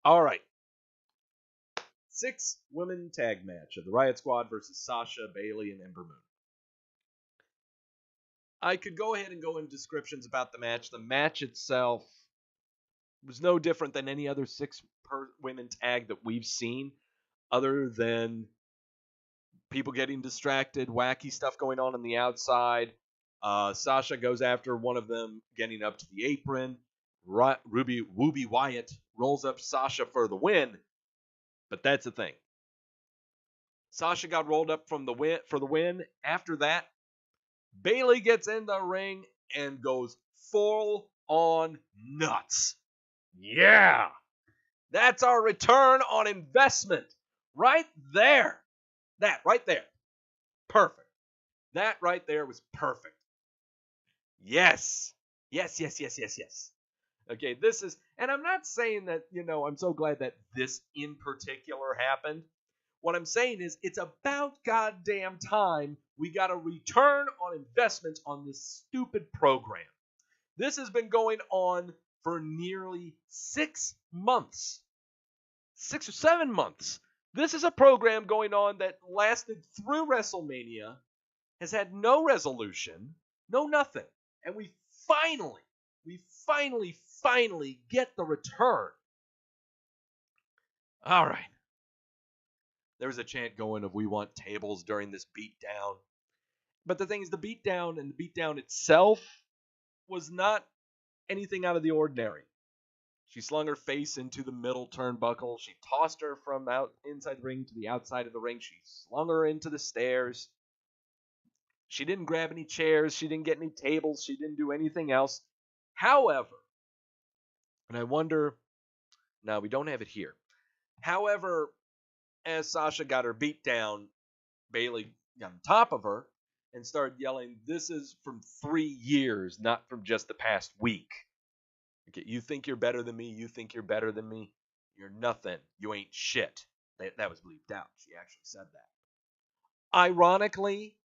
All right. 6-women tag match of the Riot Squad versus Sasha, Bayley, and Ember Moon. I could go ahead and go into descriptions about the match. The match itself was no different than any other 6-women tag that we've seen, other than people getting distracted, wacky stuff going on the outside. Sasha goes after one of them, getting up to the apron. Ruby Wyatt rolls up Sasha for the win. But that's the thing. Sasha got rolled up for the win. After that, Bayley gets in the ring and goes full on nuts. Yeah! That's our return on investment. Right there. That right there. Perfect. That right there was perfect. Yes. Yes. Okay, this is, and I'm not saying that, I'm so glad that this in particular happened. What I'm saying is it's about goddamn time we got a return on investment on this stupid program. This has been going on for nearly 6 months. 6 or 7 months. This is a program going on that lasted through WrestleMania, has had no resolution, no nothing. And we finally get the return. All right. There was a chant going of we want tables during this beatdown. But the thing is, the beatdown and the beatdown itself was not anything out of the ordinary. She slung her face into the middle turnbuckle. She tossed her from inside the ring to the outside of the ring. She slung her into the stairs. She didn't grab any chairs. She didn't get any tables. She didn't do anything else. However, and I wonder, now we don't have it here. However, as Sasha got her beat down, Bayley got on top of her and started yelling, "This is from 3 years, not from just the past week. Okay, you think you're better than me? You think you're better than me? You're nothing. You ain't shit." That was bleeped out. She actually said that. Ironically,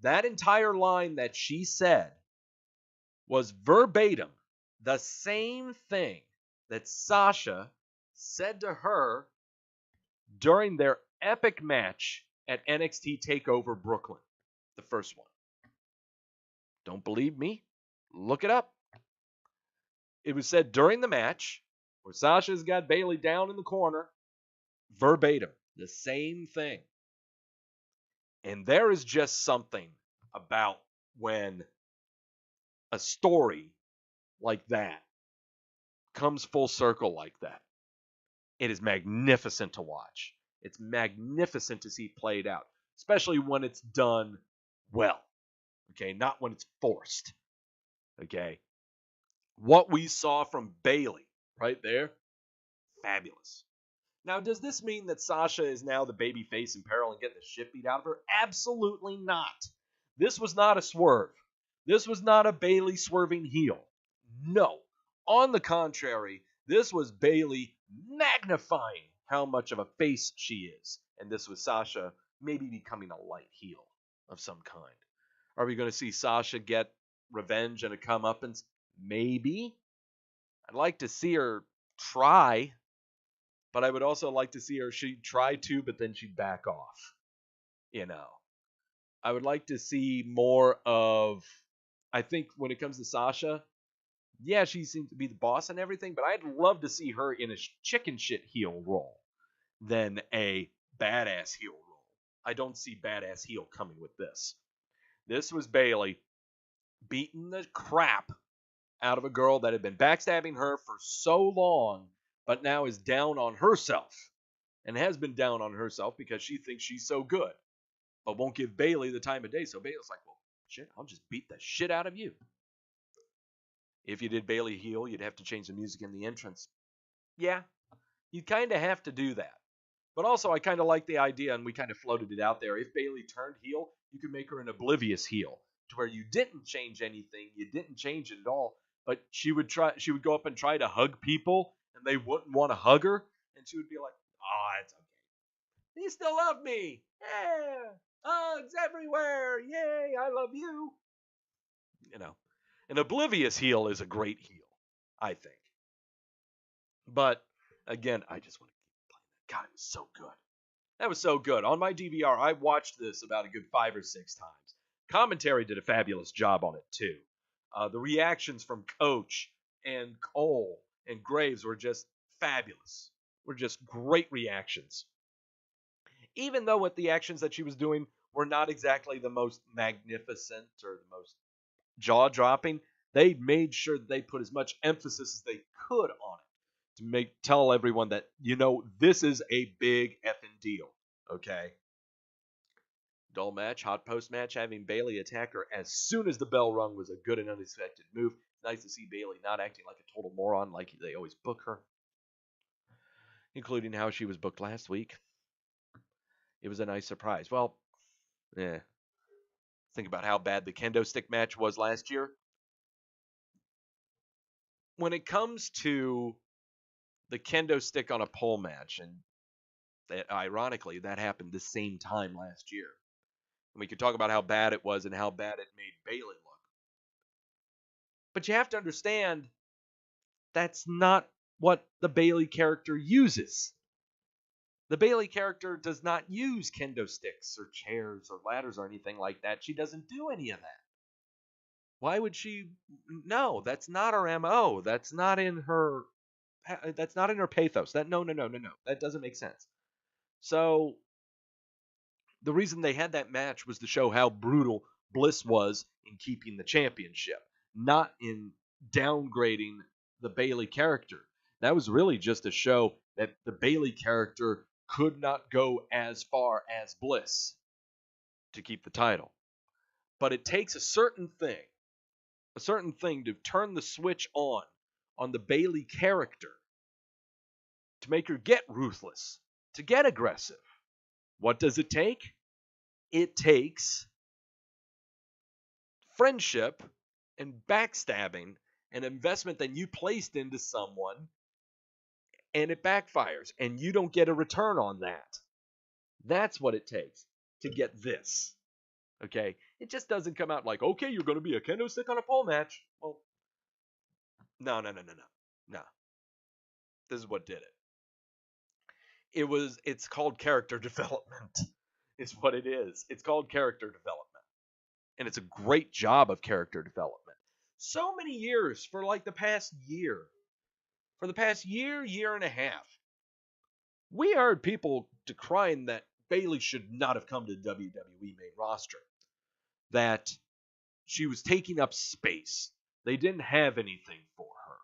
that entire line that she said was verbatim the same thing that Sasha said to her during their epic match at NXT TakeOver Brooklyn, the first one. Don't believe me? Look it up. It was said during the match where Sasha's got Bayley down in the corner, verbatim, the same thing. And there is just something about when a story like that comes full circle like that. It is magnificent to watch. It's magnificent to see played out, especially when it's done well. Okay, not when it's forced. Okay. What we saw from Bayley right there, fabulous. Now, does this mean that Sasha is now the baby face in peril and getting the shit beat out of her? Absolutely not. This was not a swerve. This was not a Bayley swerving heel. No. On the contrary, this was Bayley magnifying how much of a face she is. And this was Sasha maybe becoming a light heel of some kind. Are we going to see Sasha get revenge and a comeuppance? Maybe. I'd like to see her try, but I would also like to see her, she'd try to, but then she'd back off. I would like to see more of, I think when it comes to Sasha, yeah, she seems to be the boss and everything, but I'd love to see her in a chicken shit heel role than a badass heel role. I don't see badass heel coming with this. This was Bayley beating the crap out of a girl that had been backstabbing her for so long, but now is down on herself. And has been down on herself because she thinks she's so good, but won't give Bayley the time of day. So Bayley's like, well, shit, I'll just beat the shit out of you. If you did Bayley heel, you'd have to change the music in the entrance. Yeah, you kind of have to do that. But also, I kind of like the idea, and we kind of floated it out there. If Bayley turned heel, you could make her an oblivious heel, to where you didn't change anything, you didn't change it at all, but she would go up and try to hug people, and they wouldn't want to hug her, and she would be like, "Oh, it's okay. You still love me. Yeah, hugs everywhere. Yay, I love you." An oblivious heel is a great heel, I think. But Again, I just want to keep playing that. God, it was so good. That was so good. On my DVR, I watched this about a good 5 or 6 times. Commentary did a fabulous job on it, too. The reactions from Coach and Cole and Graves were just fabulous. Were just great reactions. Even though what the actions that she was doing were not exactly the most magnificent or the most jaw-dropping, they made sure that they put as much emphasis as they could on it to tell everyone that, this is a big effing deal. Okay? Dull match, hot post match, having Bayley attack her as soon as the bell rung was a good and unexpected move. It's nice to see Bayley not acting like a total moron like they always book her, including how she was booked last week. It was a nice surprise. Well, think about how bad the kendo stick match was last year. When it comes to the kendo stick on a pole match, and ironically, that happened the same time last year. And we could talk about how bad it was and how bad it made Bayley look. But you have to understand, that's not what the Bayley character uses. The Bayley character does not use kendo sticks or chairs or ladders or anything like that. She doesn't do any of that. Why would she? No, that's not her MO. That's not in her pathos. No. That doesn't make sense. So the reason they had that match was to show how brutal Bliss was in keeping the championship, not in downgrading the Bayley character. That was really just to show that the Bayley character could not go as far as Bliss to keep the title. But it takes a certain thing to turn the switch on the Bayley character to make her get ruthless, to get aggressive. What does it take? It takes friendship and backstabbing and investment that you placed into someone, and it backfires, and you don't get a return on that. That's what it takes to get this. Okay? It just doesn't come out like, okay, you're going to be a kendo stick on a pole match. Well, no. This is what did it. It's called character development. Is what it is. It's called character development. And it's a great job of character development. So many years, for like the past year. For the past year and a half. We heard people decrying that Bayley should not have come to the WWE main roster. That she was taking up space. They didn't have anything for her.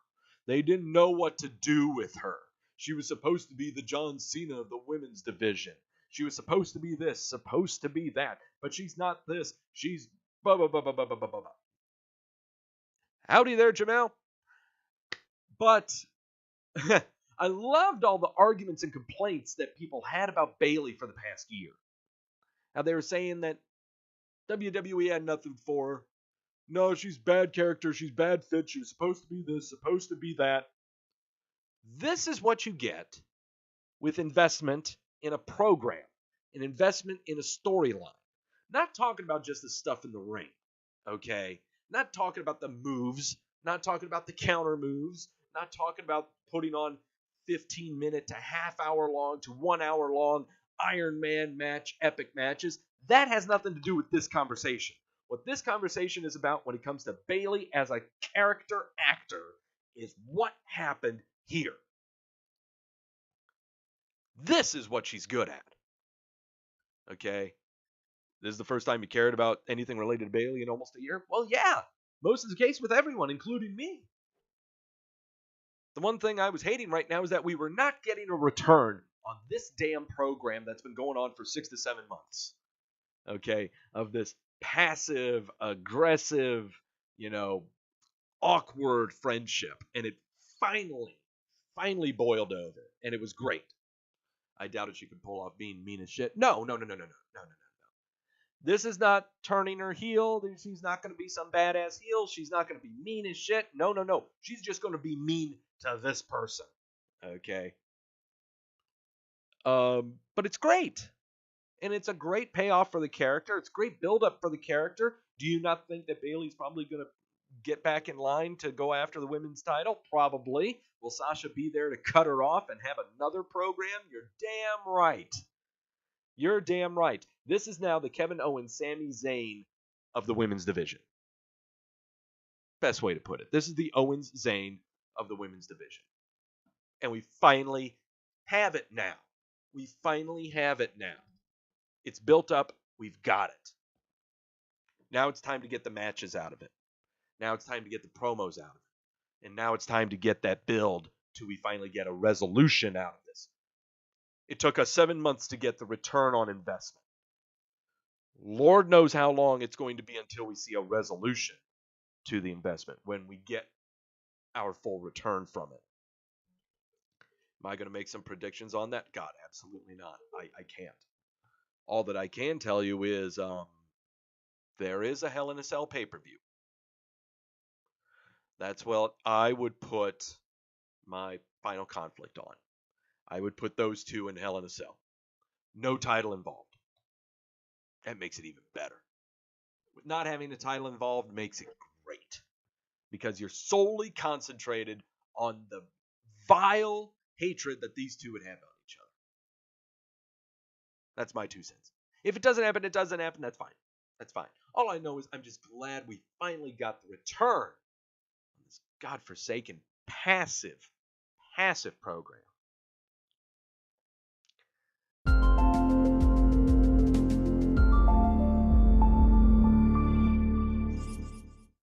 They didn't know what to do with her. She was supposed to be the John Cena of the women's division. She was supposed to be this, supposed to be that. But she's not this. She's blah, blah, blah, blah, blah, blah, blah, blah. Howdy there, Jamel. But I loved all the arguments and complaints that people had about Bayley for the past year. Now, they were saying that WWE had nothing for her. No, she's bad character. She's bad fit. She was supposed to be this, supposed to be that. This is what you get with investment in a program, an investment in a storyline. Not talking about just the stuff in the ring, okay? Not talking about the moves, not talking about the counter moves, not talking about putting on 15-minute to half-hour long to 1 hour long Iron Man match, epic matches. That has nothing to do with this conversation. What this conversation is about when it comes to Bayley as a character actor is what happened here. This is what she's good at. Okay? This is the first time you cared about anything related to Bayley in almost a year? Well, yeah. Most of the case with everyone, including me. The one thing I was hating right now is that we were not getting a return on this damn program that's been going on for 6 to 7 months. Okay? Of this passive, aggressive, awkward friendship. And it finally boiled over. And it was great. I doubted she could pull off being mean as shit. No. This is not turning her heel. She's not going to be some badass heel. She's not going to be mean as shit. No. She's just going to be mean to this person. Okay? But it's great. And it's a great payoff for the character. It's great build-up for the character. Do you not think that Bayley's probably going to get back in line to go after the women's title? Probably. Will Sasha be there to cut her off and have another program? You're damn right. You're damn right. This is now the Kevin Owens, Sami Zayn of the women's division. Best way to put it. This is the Owens Zayn of the women's division. And we finally have it now. We finally have it now. It's built up. We've got it. Now it's time to get the matches out of it. Now it's time to get the promos out of it. And now it's time to get that build till we finally get a resolution out of this. It took us 7 months to get the return on investment. Lord knows how long it's going to be until we see a resolution to the investment when we get our full return from it. Am I going to make some predictions on that? God, absolutely not. I can't. All that I can tell you is there is a Hell in a Cell pay-per-view. That's what I would put my Final Conflict on. I would put those two in Hell in a Cell. No title involved. That makes it even better. With not having the title involved makes it great. Because you're solely concentrated on the vile hatred that these two would have on each other. That's my 2 cents. If it doesn't happen, it doesn't happen. That's fine. That's fine. All I know is I'm just glad we finally got the return on this godforsaken, passive program.